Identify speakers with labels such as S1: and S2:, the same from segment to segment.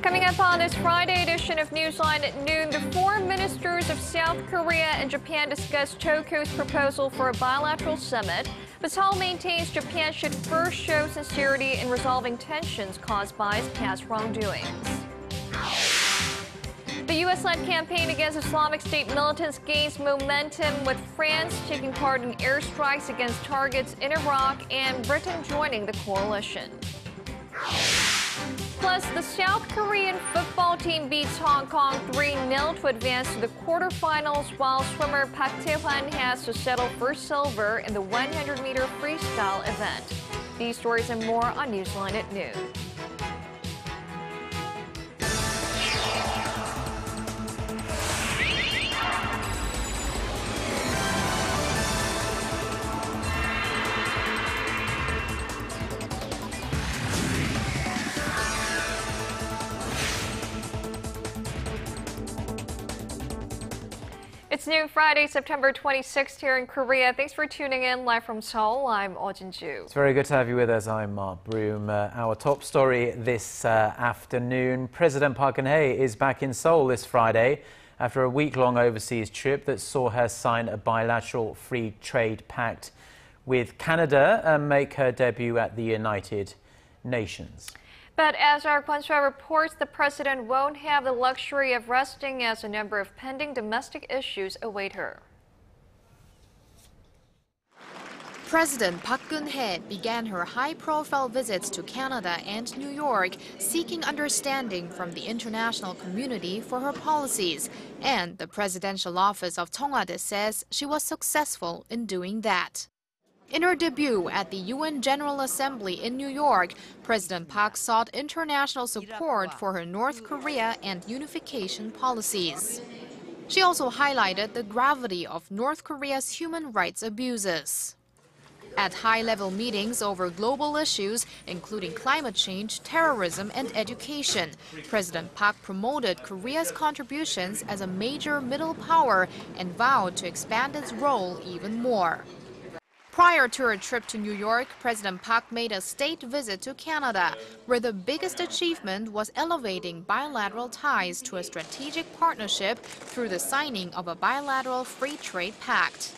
S1: Coming up on this Friday edition of Newsline at noon, the foreign ministers of South Korea and Japan discussed Tokyo's proposal for a bilateral summit. But Seoul maintains Japan should first show sincerity in resolving tensions caused by its past wrongdoings. The U.S.-led campaign against Islamic State militants gains momentum, with France taking part in airstrikes against targets in Iraq and Britain joining the coalition. Plus, the South Korean football team beats Hong Kong 3-0 to advance to the quarterfinals, while swimmer Park Tae-hwan has to settle for silver in the 100-meter freestyle event. These stories and more on Newsline at noon. It's noon Friday, September 26th here in Korea. Thanks for tuning in live from Seoul. I'm Eoh Jin-joo.
S2: It's very good to have you with us. I'm Mark Broome. Our top story this afternoon. President Park Geun-hye is back in Seoul this Friday after a week-long overseas trip that saw her sign a bilateral free trade pact with Canada and make her debut at the United Nations.
S1: But as our Kwon-soo reports, the president won't have the luxury of resting as a number of pending domestic issues await her.
S3: President Park Geun-hye began her high-profile visits to Canada and New York, seeking understanding from the international community for her policies. And the presidential office of Cheongwade says she was successful in doing that. In her debut at the UN General Assembly in New York, President Park sought international support for her North Korea and unification policies. She also highlighted the gravity of North Korea's human rights abuses. At high-level meetings over global issues, including climate change, terrorism, and education, President Park promoted Korea's contributions as a major middle power and vowed to expand its role even more. Prior to her trip to New York, President Park made a state visit to Canada, where the biggest achievement was elevating bilateral ties to a strategic partnership through the signing of a bilateral free trade pact.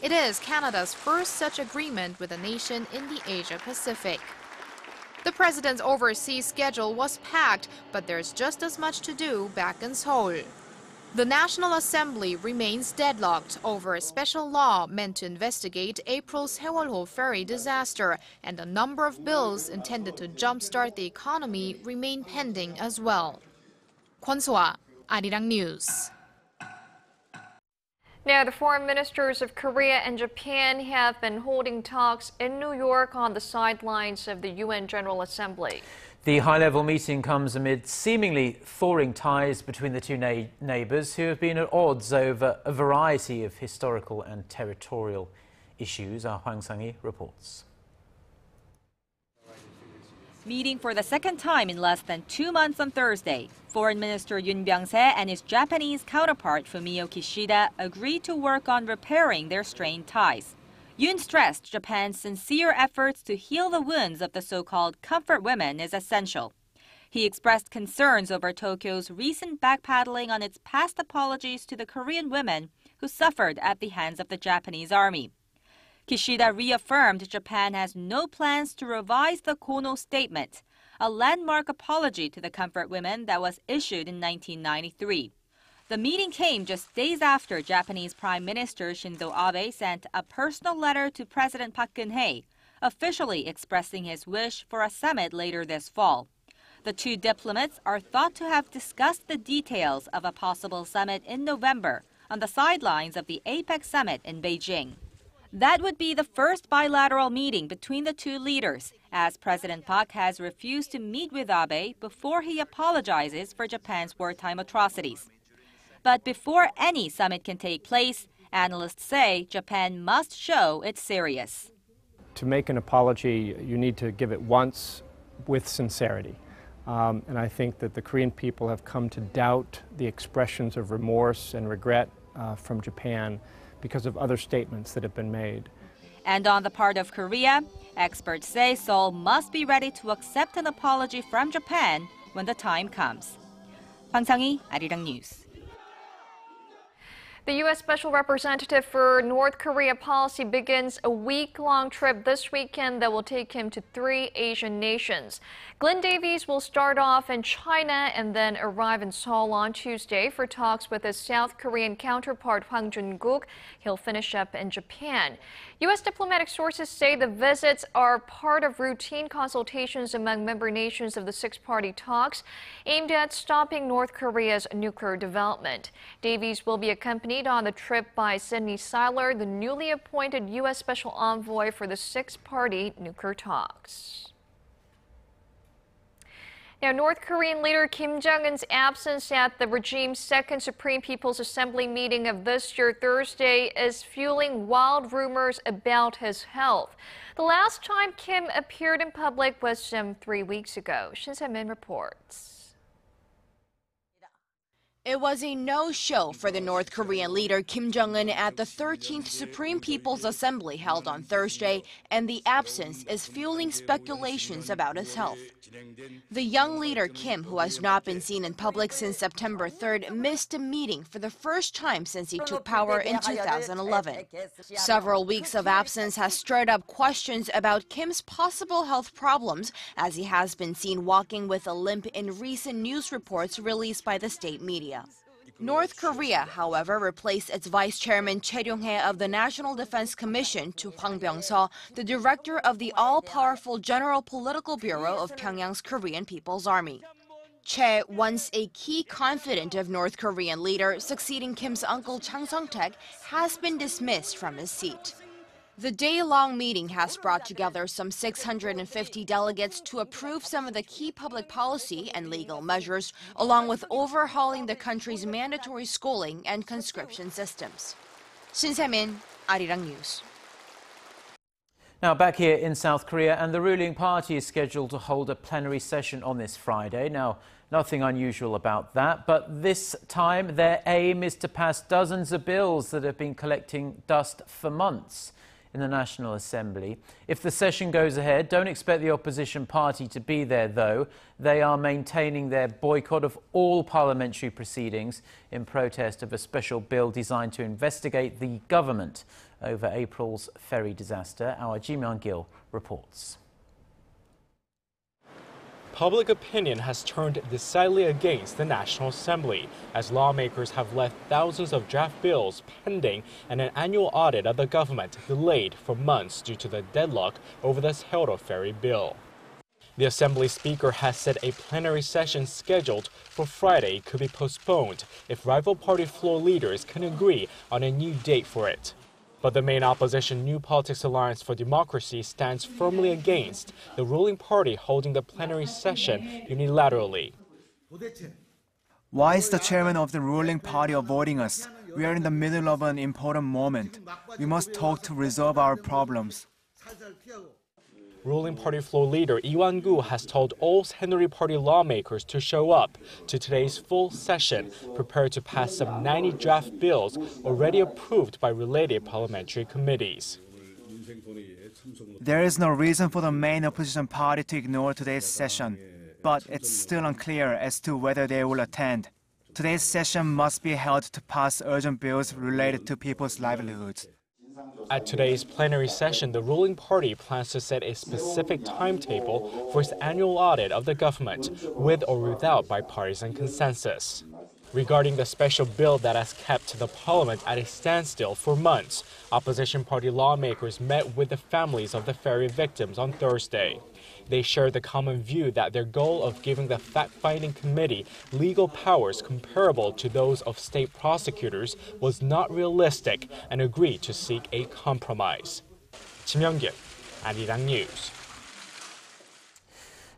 S3: It is Canada's first such agreement with a nation in the Asia-Pacific. The president's overseas schedule was packed, but there's just as much to do back in Seoul. The National Assembly remains deadlocked over a special law meant to investigate April's Seoul ferry disaster, and a number of bills intended to jumpstart the economy remain pending as well. Kwon-soo, Arirang News.
S1: Now, the foreign ministers of Korea and Japan have been holding talks in New York on the sidelines of the UN General Assembly.
S2: The high-level meeting comes amid seemingly thawing ties between the two neighbours who have been at odds over a variety of historical and territorial issues. Our Hwang Sang-hee reports.
S4: Meeting for the second time in less than 2 months on Thursday, Foreign Minister Yoon Byung-se and his Japanese counterpart Fumio Kishida agreed to work on repairing their strained ties. Yoon stressed Japan's sincere efforts to heal the wounds of the so-called comfort women is essential. He expressed concerns over Tokyo's recent backpedaling on its past apologies to the Korean women who suffered at the hands of the Japanese army. Kishida reaffirmed Japan has no plans to revise the Kono Statement, a landmark apology to the comfort women that was issued in 1993. The meeting came just days after Japanese Prime Minister Shinzo Abe sent a personal letter to President Park Geun-hye, officially expressing his wish for a summit later this fall. The two diplomats are thought to have discussed the details of a possible summit in November on the sidelines of the APEC summit in Beijing. That would be the first bilateral meeting between the two leaders, as President Park has refused to meet with Abe before he apologizes for Japan's wartime atrocities. But before any summit can take place, analysts say Japan must show it's serious.
S5: To make an apology, you need to give it once with sincerity. And I think that the Korean people have come to doubt the expressions of remorse and regret from Japan because of other statements that have been made.
S4: And on the part of Korea, experts say Seoul must be ready to accept an apology from Japan when the time comes. 황상희, Arirang News.
S1: The U.S. Special Representative for North Korea policy begins a week-long trip this weekend that will take him to 3 Asian nations. Glenn Davies will start off in China and then arrive in Seoul on Tuesday for talks with his South Korean counterpart Hwang Jun-guk. He'll finish up in Japan. U.S. diplomatic sources say the visits are part of routine consultations among member nations of the six-party talks aimed at stopping North Korea's nuclear development. Davies will be accompanied on the trip by Sidney Seiler, the newly appointed U.S. Special Envoy for the six-party nuclear talks. Now, North Korean leader Kim Jong-un's absence at the regime's second Supreme People's Assembly meeting of this year Thursday is fueling wild rumors about his health. The last time Kim appeared in public was some 3 weeks ago. Shin Se-min reports.
S6: It was a no-show for the North Korean leader Kim Jong-un at the 13th Supreme People's Assembly held on Thursday, and the absence is fueling speculations about his health. The young leader Kim, who has not been seen in public since September 3rd, missed a meeting for the first time since he took power in 2011. Several weeks of absence has stirred up questions about Kim's possible health problems, as he has been seen walking with a limp in recent news reports released by the state media. North Korea, however, replaced its vice chairman Choi Ryong-hae of the National Defense Commission to Hwang Byung-seo, the director of the all-powerful General Political Bureau of Pyongyang's Korean People's Army. Choi, once a key confidant of North Korean leader, succeeding Kim's uncle Chang Song-taek, has been dismissed from his seat. The day-long meeting has brought together some 650 delegates to approve some of the key public policy and legal measures, along with overhauling the country's mandatory schooling and conscription systems. Shin Se-min, Arirang News.
S2: Now back here in South Korea, and the ruling party is scheduled to hold a plenary session on this Friday. Now, nothing unusual about that, but this time their aim is to pass dozens of bills that have been collecting dust for months in the National Assembly. If the session goes ahead, don't expect the opposition party to be there, though. They are maintaining their boycott of all parliamentary proceedings in protest of a special bill designed to investigate the government over April's ferry disaster. Our Ji Myung-gil reports.
S7: Public opinion has turned decidedly against the National Assembly, as lawmakers have left thousands of draft bills pending and an annual audit of the government delayed for months due to the deadlock over the Seoul ferry bill. The Assembly Speaker has said a plenary session scheduled for Friday could be postponed if rival party floor leaders can agree on a new date for it. But the main opposition New Politics Alliance for Democracy stands firmly against the ruling party holding the plenary session unilaterally.
S8: Why is the chairman of the ruling party avoiding us? We are in the middle of an important moment. We must talk to resolve our problems.
S7: Ruling party floor leader Lee Gu has told all Saenuri Party lawmakers to show up to today's full session, prepared to pass some 90 draft bills already approved by related parliamentary committees.
S8: There is no reason for the main opposition party to ignore today's session, but it's still unclear as to whether they will attend. Today's session must be held to pass urgent bills related to people's livelihoods.
S7: At today's plenary session, the ruling party plans to set a specific timetable for its annual audit of the government, with or without bipartisan consensus. Regarding the special bill that has kept the parliament at a standstill for months, opposition party lawmakers met with the families of the ferry victims on Thursday. They shared the common view that their goal of giving the fact-finding committee legal powers comparable to those of state prosecutors was not realistic and agreed to seek a compromise. Ji Myung-gil, Arirang News.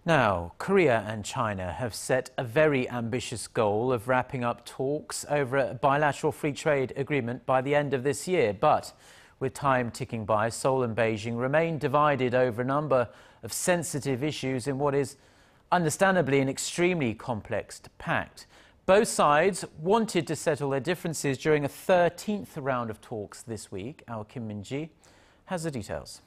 S2: Now, Korea and China have set a very ambitious goal of wrapping up talks over a bilateral free trade agreement by the end of this year. But with time ticking by, Seoul and Beijing remain divided over a number of sensitive issues in what is understandably an extremely complex pact. Both sides wanted to settle their differences during a 13th round of talks this week. Our Kim Min-ji has the details.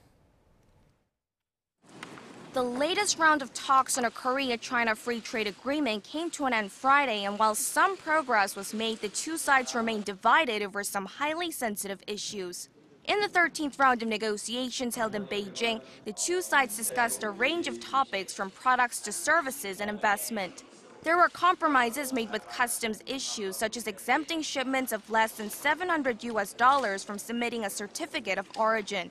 S9: The latest round of talks on a Korea-China free trade agreement came to an end Friday, and while some progress was made, the two sides remain divided over some highly sensitive issues. In the 13th round of negotiations held in Beijing, the two sides discussed a range of topics from products to services and investment. There were compromises made with customs issues, such as exempting shipments of less than $700 from submitting a certificate of origin.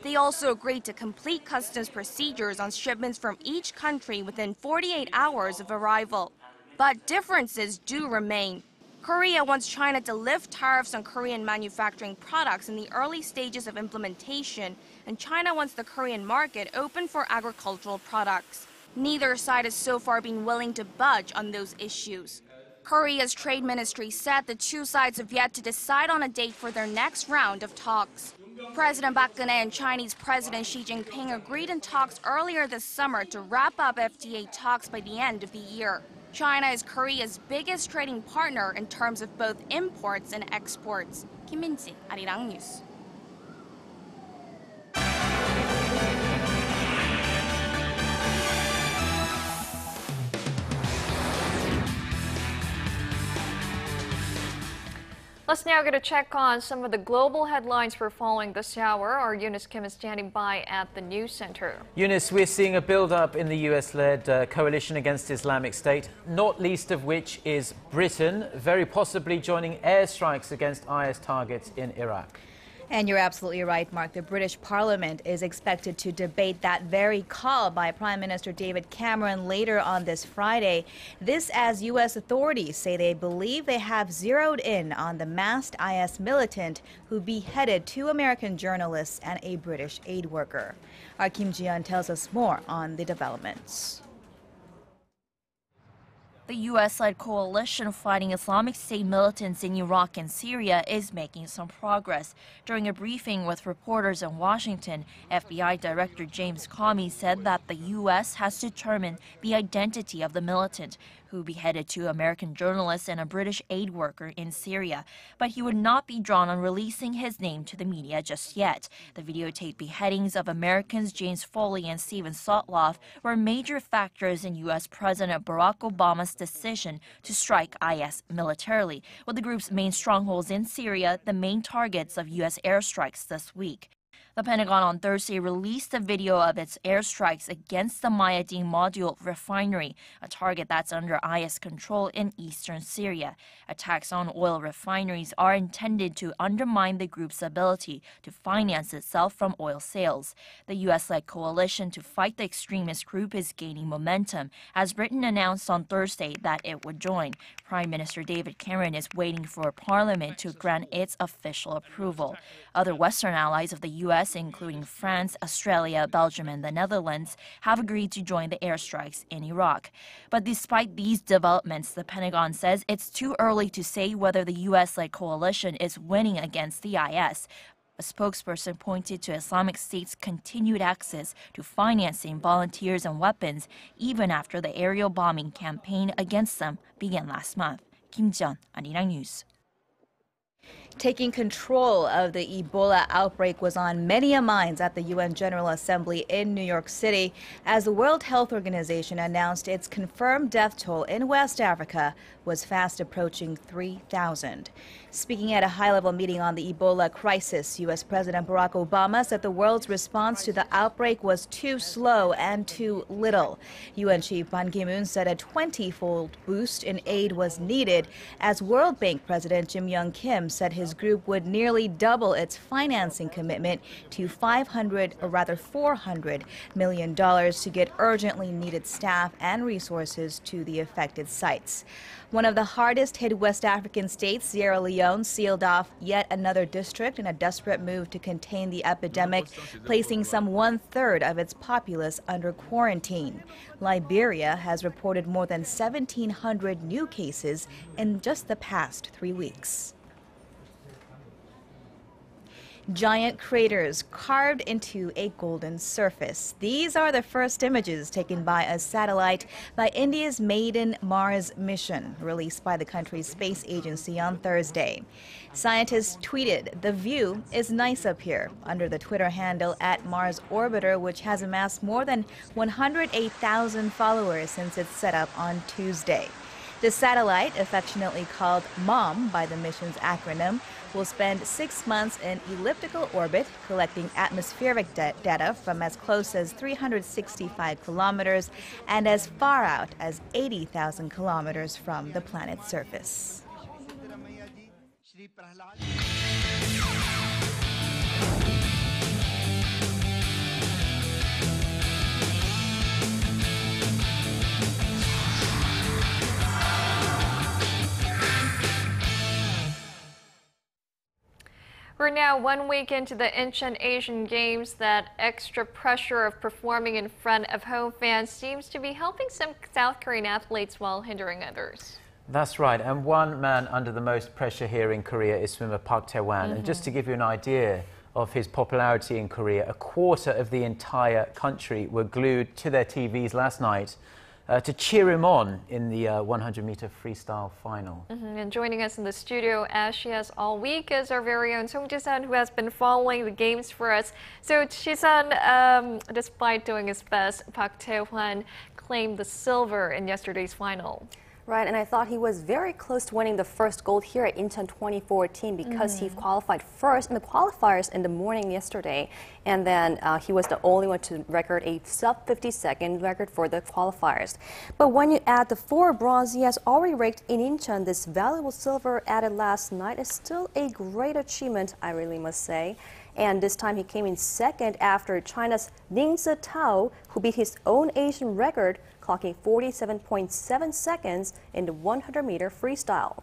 S9: They also agreed to complete customs procedures on shipments from each country within 48 hours of arrival. But differences do remain. Korea wants China to lift tariffs on Korean manufacturing products in the early stages of implementation, and China wants the Korean market open for agricultural products. Neither side has so far been willing to budge on those issues. Korea's trade ministry said the two sides have yet to decide on a date for their next round of talks. President Park Geun-hye and Chinese President Xi Jinping agreed in talks earlier this summer to wrap up FTA talks by the end of the year. China is Korea's biggest trading partner in terms of both imports and exports. Kim Min-ji, Arirang News.
S1: Let's now get a check on some of the global headlines we're following this hour. Our Eunice Kim is standing by at the news center.
S2: Eunice, we're seeing a build-up in the US-led coalition against Islamic State, not least of which is Britain, very possibly joining airstrikes against IS targets in Iraq.
S10: And you're absolutely right, Mark. The British Parliament is expected to debate that very call by Prime Minister David Cameron later on this Friday. This as U.S. authorities say they believe they have zeroed in on the masked IS militant who beheaded two American journalists and a British aid worker. Our Kim Ji-yeon tells us more on the developments.
S11: The U.S.-led coalition fighting Islamic State militants in Iraq and Syria is making some progress. During a briefing with reporters in Washington, FBI Director James Comey said that the U.S. has determined the identity of the militant who beheaded two American journalists and a British aid worker in Syria. But he would not be drawn on releasing his name to the media just yet. The videotaped beheadings of Americans James Foley and Stephen Sotloff were major factors in U.S. President Barack Obama's decision to strike IS militarily, with the group's main strongholds in Syria the main targets of U.S. airstrikes this week. The Pentagon on Thursday released a video of its airstrikes against the Mayadeen Module refinery, a target that's under IS control in eastern Syria. Attacks on oil refineries are intended to undermine the group's ability to finance itself from oil sales. The U.S.-led coalition to fight the extremist group is gaining momentum, as Britain announced on Thursday that it would join. Prime Minister David Cameron is waiting for Parliament to grant its official approval. Other Western allies of the U.S., including France, Australia, Belgium, and the Netherlands, have agreed to join the airstrikes in Iraq. But despite these developments, the Pentagon says it's too early to say whether the U.S.-led coalition is winning against the IS. A spokesperson pointed to Islamic State's continued access to financing, volunteers, and weapons, even after the aerial bombing campaign against them began last month. Kim Ji-yeon, Arirang News.
S10: Taking control of the Ebola outbreak was on many minds at the UN General Assembly in New York City as the World Health Organization announced its confirmed death toll in West Africa was fast approaching 3,000. Speaking at a high-level meeting on the Ebola crisis, U.S. President Barack Obama said the world's response to the outbreak was too slow and too little. UN Chief Ban Ki-moon said a 20-fold boost in aid was needed, as World Bank President Jim Young Kim said his group would nearly double its financing commitment to $400 million to get urgently needed staff and resources to the affected sites. One of the hardest hit West African states, Sierra Leone, sealed off yet another district in a desperate move to contain the epidemic, placing some one-third of its populace under quarantine. Liberia has reported more than 1,700 new cases in just the past 3 weeks. giant craters carved into a golden surface. These are the first images taken by a satellite by India's maiden Mars mission, released by the country's space agency on Thursday. Scientists tweeted, "The view is nice up here," under the Twitter handle @Mars Orbiter, which has amassed more than 108,000 followers since its setup on Tuesday. The satellite, affectionately called MOM by the mission's acronym, will spend 6 months in elliptical orbit, collecting atmospheric data from as close as 365 kilometers and as far out as 80,000 kilometers from the planet's surface.
S1: We're now 1 week into the Incheon Asian Games. That extra pressure of performing in front of home fans seems to be helping some South Korean athletes while hindering others.
S2: That's right, and one man under the most pressure here in Korea is swimmer Park Tae-hwan. And just to give you an idea of his popularity in Korea, a quarter of the entire country were glued to their TVs last night to cheer him on in the 100-meter freestyle final.
S1: And joining us in the studio, as she has all week, is our very own Song Ji-sun, who has been following the games for us. So, Ji-sun, despite doing his best, Park Tae-hwan claimed the silver in yesterday's final.
S12: Right, and I thought he was very close to winning the first gold here at Incheon 2014 because he qualified first in the qualifiers in the morning yesterday. And then he was the only one to record a sub-50-second record for the qualifiers. But when you add the 4 bronze he has already raked in Incheon, this valuable silver added last night is still a great achievement, I really must say. And this time he came in second after China's Ning Tao, who beat his own Asian record, clocking 47.7 seconds in the 100-meter freestyle.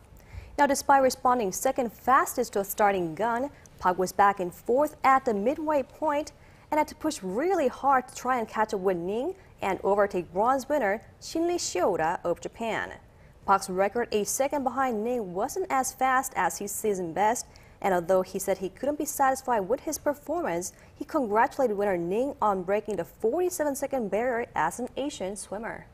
S12: Now, despite responding second fastest to a starting gun, Park was back in fourth at the midway point and had to push really hard to try and catch up with Ning and overtake bronze winner Shinri Shiora of Japan. Park's record, a second behind Ning, wasn't as fast as his season best, and although he said he couldn't be satisfied with his performance, he congratulated winner Ning on breaking the 47-second barrier as an Asian swimmer.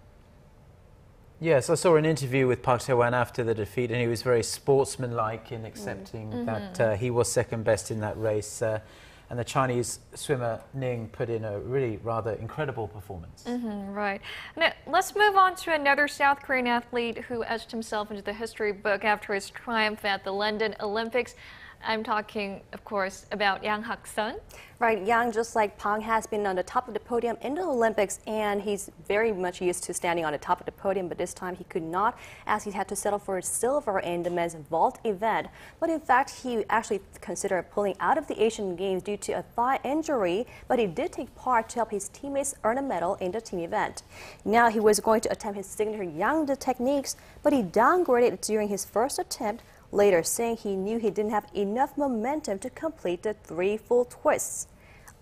S2: Yes, I saw an interview with Park Tae-hwan after the defeat, and he was very sportsmanlike in accepting that he was second best in that race. And the Chinese swimmer Ning put in a really rather incredible performance.
S1: Right. Now, let's move on to another South Korean athlete who etched himself into the history book after his triumph at the London Olympics. I'm talking, of course, about Yang Hak-sun.
S12: Right, Yang, just like Park, has been on the top of the podium in the Olympics, and he's very much used to standing on the top of the podium, but this time he could not, as he had to settle for silver in the men's vault event. But in fact, he actually considered pulling out of the Asian Games due to a thigh injury, but he did take part to help his teammates earn a medal in the team event. Now he was going to attempt his signature Yang techniques, but he downgraded it during his first attempt, later saying he knew he didn't have enough momentum to complete the 3 full twists.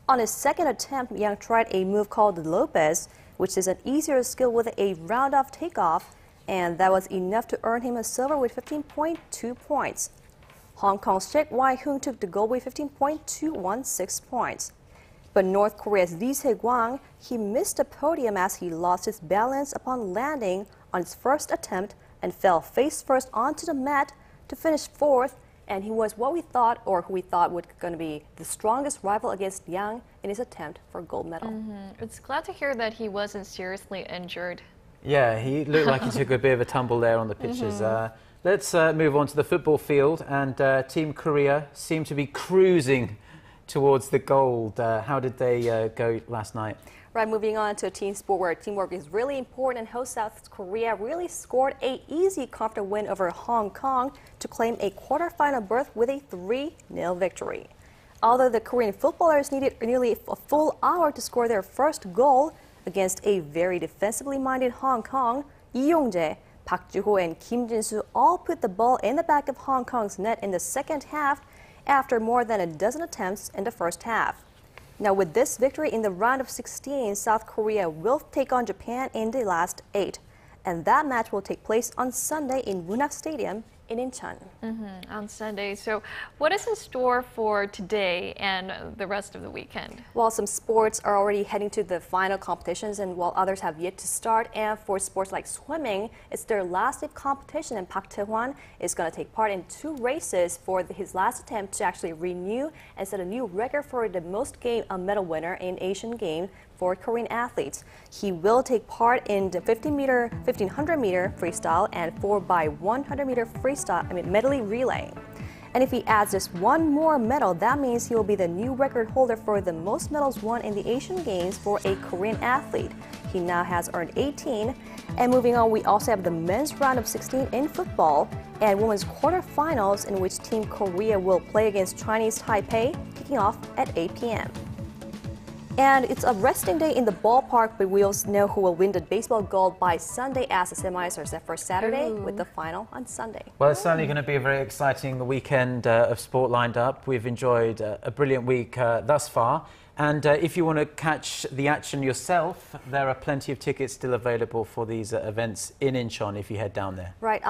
S12: On his second attempt, Yang tried a move called the Lopez, which is an easier skill with a round-off takeoff, and that was enough to earn him a silver with 15.2 points. Hong Kong's Shek Wai-hoon took the gold with 15.216 points. But North Korea's Lee Se-kwang, he missed the podium as he lost his balance upon landing on his first attempt and fell face first onto the mat to finish fourth, and he was what we thought, or who we thought would going to be the strongest rival against Yang in his attempt for a gold medal.
S1: It's glad to hear that he wasn't seriously injured.
S2: Yeah, he looked like he took a bit of a tumble there on the pitches. Let's move on to the football field, and Team Korea seem to be cruising towards the gold. How did they go last night?
S12: Right, moving on to a team sport where teamwork is really important, and host South Korea really scored an easy, confident win over Hong Kong to claim a quarterfinal berth with a 3-0 victory. Although the Korean footballers needed nearly a full hour to score their first goal against a very defensively minded Hong Kong, Lee Yong-jae, Park Ju-ho and Kim Jin-soo all put the ball in the back of Hong Kong's net in the second half after more than a dozen attempts in the first half. Now, with this victory in the round of 16, South Korea will take on Japan in the last 8. And that match will take place on Sunday in Bunak Stadium in Incheon.
S1: On Sunday. So what is in store for today and the rest of the weekend?
S12: Well, some sports are already heading to the final competitions, and while others have yet to start. And for sports like swimming, it's their last day of competition, and Park Tae-hwan is going to take part in 2 races for his last attempt to actually renew and set a new record for the most medal winner in Asian Games for Korean athletes. He will take part in the 1500 meter freestyle and 4x100 meter medley relay. And if he adds just 1 more medal, that means he will be the new record holder for the most medals won in the Asian Games for a Korean athlete. He now has earned 18. And moving on, we also have the men's round of 16 in football and women's quarterfinals, in which Team Korea will play against Chinese Taipei, kicking off at 8 p.m. And it's a resting day in the ballpark, but we also know who will win the baseball gold by Sunday, as the semis are set for Saturday with the final on Sunday.
S2: Well, it's certainly going to be a very exciting weekend of sport lined up. We've enjoyed a brilliant week thus far. And if you want to catch the action yourself, there are plenty of tickets still available for these events in Incheon if you head down there.
S12: Right.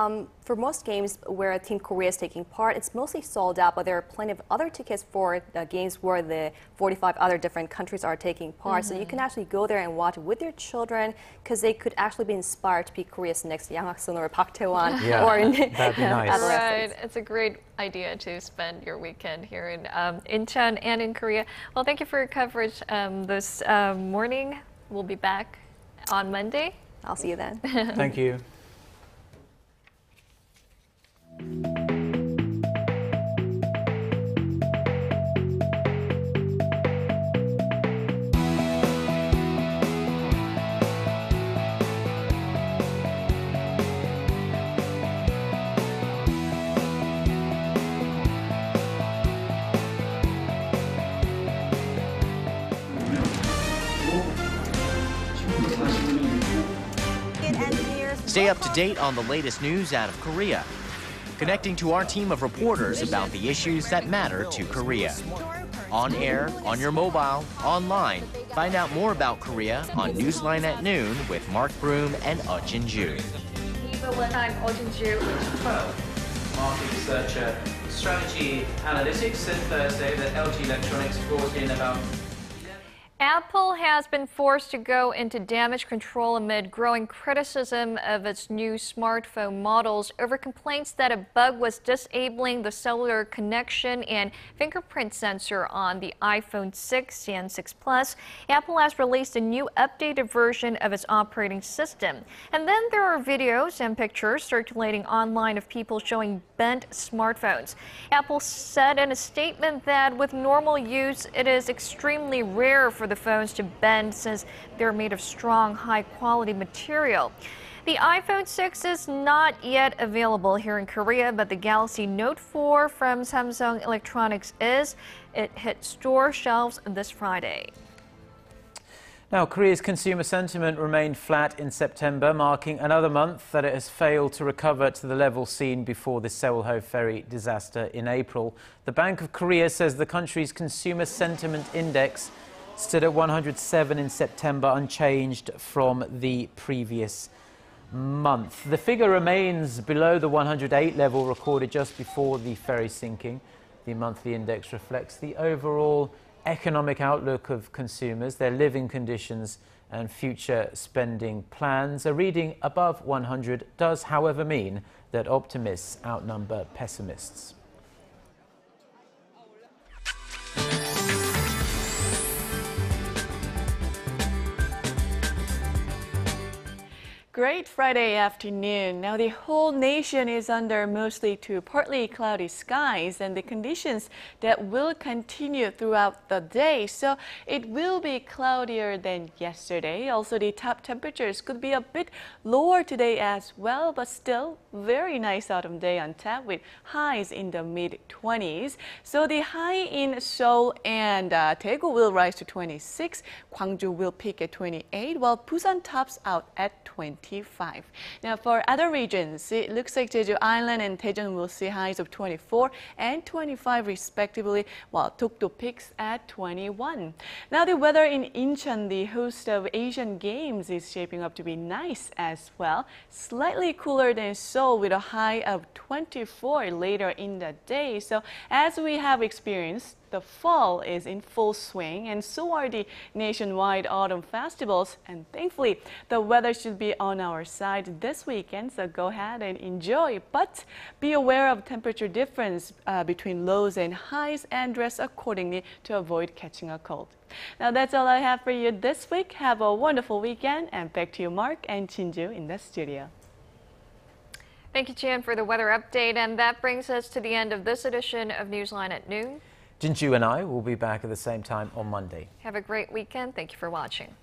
S12: For most games where Team Korea is taking part, it's mostly sold out, but there are plenty of other tickets for games where the 45 other different countries are taking part. So you can actually go there and watch with your children, because they could actually be inspired to be Korea's next Yang Hak-sun or Park Tae-hwan.
S2: Yeah,
S12: or
S2: that'd be nice.
S1: Right. It's a great idea to spend your weekend here in Incheon and in Korea. Well, thank you for your coverage this morning. We'll be back on Monday.
S12: I'll see you then.
S2: Thank you.
S13: Stay up to date on the latest news out of Korea. Connecting to our team of reporters about the issues that matter to Korea. On air, on your mobile, online. Find out more about Korea on NEWSLINE at Noon with Mark Broome and Eoh Jin-joo.
S1: I'm Eoh Jin-joo.
S2: Market researcher Strategy Analytics said Thursday that LG Electronics brought in about
S1: Apple has been forced to go into damage control amid growing criticism of its new smartphone models over complaints that a bug was disabling the cellular connection and fingerprint sensor on the iPhone 6 and 6 Plus. Apple has released a new updated version of its operating system. And then there are videos and pictures circulating online of people showing bent smartphones. Apple said in a statement that with normal use, it is extremely rare for the phones to bend since they're made of strong, high-quality material. The iPhone 6 is not yet available here in Korea, but the Galaxy Note 4 from Samsung Electronics is. It hit store shelves this Friday.
S2: Now, Korea's consumer sentiment remained flat in September, marking another month that it has failed to recover to the level seen before the Seoul ferry disaster in April. The Bank of Korea says the country's consumer sentiment index stood at 107 in September, unchanged from the previous month. The figure remains below the 108 level recorded just before the ferry sinking. The monthly index reflects the overall economic outlook of consumers, their living conditions and future spending plans. A reading above 100 does, however, mean that optimists outnumber pessimists.
S14: Great Friday afternoon. Now the whole nation is under mostly to partly cloudy skies, and the conditions that will continue throughout the day. So it will be cloudier than yesterday. Also, the top temperatures could be a bit lower today as well, but still very nice autumn day on tap with highs in the mid-20s. So the high in Seoul and Daegu will rise to 26. Gwangju will peak at 28, while Busan tops out at 20. 25. Now for other regions, it looks like Jeju Island and Daejeon will see highs of 24 and 25 respectively, while Dokdo peaks at 21. Now the weather in Incheon, the host of Asian Games, is shaping up to be nice as well. Slightly cooler than Seoul with a high of 24 later in the day. So as we have experienced, the fall is in full swing, and so are the nationwide autumn festivals. And thankfully, the weather should be on our side this weekend, so go ahead and enjoy. But be aware of temperature difference between lows and highs and dress accordingly to avoid catching a cold. Now that's all I have for you this week. Have a wonderful weekend, and back to you, Mark and Jin-joo in the studio.
S1: Thank you, Jan, for the weather update. And that brings us to the end of this edition of Newsline at Noon.
S2: Jin-joo and I will be back at the same time on Monday.
S1: Have a great weekend. Thank you for watching.